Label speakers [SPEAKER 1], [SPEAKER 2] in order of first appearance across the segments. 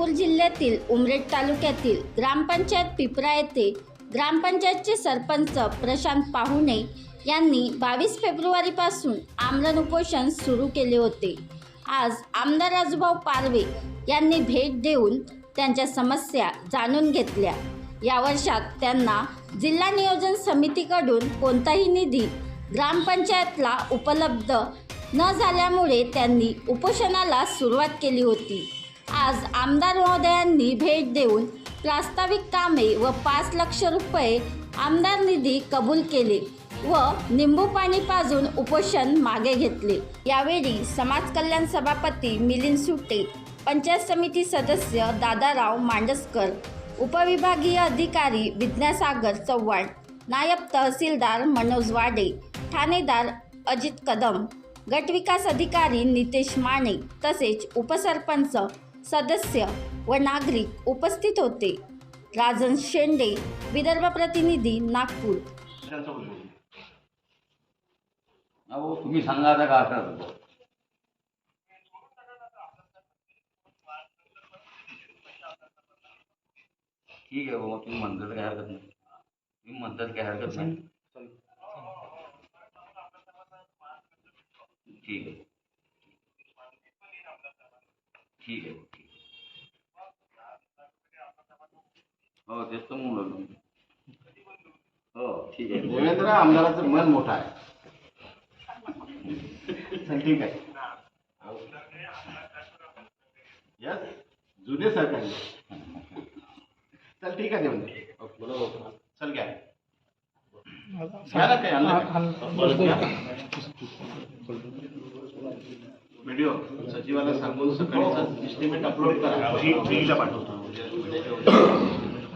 [SPEAKER 1] नागपूर जिल्ह्यातील उमरेड तालुक्यातील ग्रामपंचायत पिपरा येथे ग्रामपंचायतचे सरपंच प्रशांत पाहुणे यांनी 22 फेब्रुवारीपासून आमरण उपोषण सुरू केले होते। आज आमदार राजूभाऊ पारवे यांनी भेट देऊन त्यांच्या समस्या जाणून घेतल्या। या वर्षात त्यांना जिल्हा नियोजन समितीकडून कोणताही निधी ग्रामपंचायतला उपलब्ध न झाल्यामुळे त्यांनी उपोषणाला सुरुवात केली होती। आज आमदार महोदयांनी भेट देऊन प्रास्ताविक कामे व 5 लाख रुपये आमदार निधी कबूल केले व निंबू पाणी पाजून उपोषण मागे घेतले। यावेळी समाज कल्याण सभापती मिलिंद सुटे, पंचायत समिती सदस्य दादाराव मांडसकर, उपविभागीय अधिकारी विद्यासागर चव्हाण, नायब तहसीलदार मनोज वाडे, ठाणेदार अजित कदम, गटविकास अधिकारी नितेश माने तसेच उपसरपंच सदस्य व नागरिक उपस्थित होते। राजन शेंडे, विदर्भ प्रतिनिधी, नागपूर।
[SPEAKER 2] अहो तुम्ही सांगा आता का असं ठीक आहे बाबा, तुम्ही म्हणतात काय हरकत नाही, तुम्ही म्हणतात काय हरकत नाही, ठीक आहे ठीक आहे हो तेच तर म्हणून हो ठीक आहे।
[SPEAKER 3] देवेंद्र आमदाराचं मन मोठं आहे। चल ठीक आहे। यस जुने सरकारी चल ठीक आहे देवेंद्र चल घ्या घ्या काय व्हिडिओ सचिवाला सांगून सकाळी एस्टिमेट अपलोड करा, शीटला पाठवतो।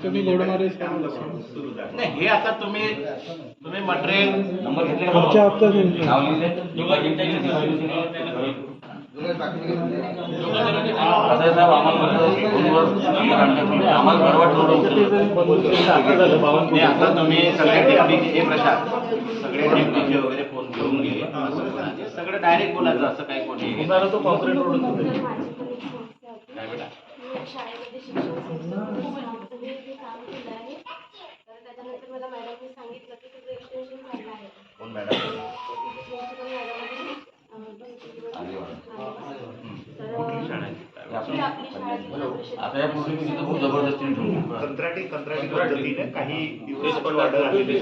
[SPEAKER 4] तुम्ही गोडमारे
[SPEAKER 3] नाही हे आता तुम्ही मटेरियल
[SPEAKER 2] नंबर घेतले
[SPEAKER 4] पुढच्या हप्त्यात येईल.
[SPEAKER 2] नाव लिहिले
[SPEAKER 3] आता तुम्ही सगळे डेप्युटीचे प्रशांत सगळे डेप्युटीचे वगैरे फोन घेऊन गेले, सगळं डायरेक्ट बोलायचं असं काही कोणी
[SPEAKER 4] तो कॉन्क्रीट रोड
[SPEAKER 3] काय बेटा
[SPEAKER 5] शाळेमध्ये शिक्षण संस्थेमध्ये जे काम केलं आहे तर त्याच्यानंतर मला मॅडमने सांगितलं की तुझं एक्सटेन्शन झालं आहे।
[SPEAKER 3] कोण मॅडम
[SPEAKER 2] आता या पूर्वी मी तिथं खूप जबरदस्तीने ठेवली
[SPEAKER 3] कंत्राटी पद्धतीने काही दिवस पण ऑर्डर आलेले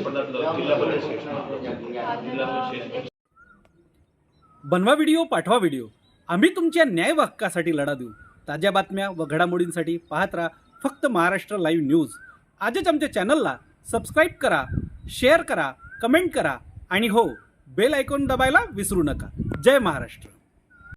[SPEAKER 6] बनवा व्हिडिओ, पाठवा व्हिडिओ, आम्ही तुमच्या न्याय हक्कासाठी लढा देऊ। ताज्या बातम्या व घडामोडींसाठी पाहत राहा फक्त महाराष्ट्र लाईव्ह न्यूज। आजच आमच्या चॅनलला सबस्क्राईब करा, शेअर करा, कमेंट करा आणि हो, बेल आयकॉन दबायला विसरू नका। जय महाराष्ट्र।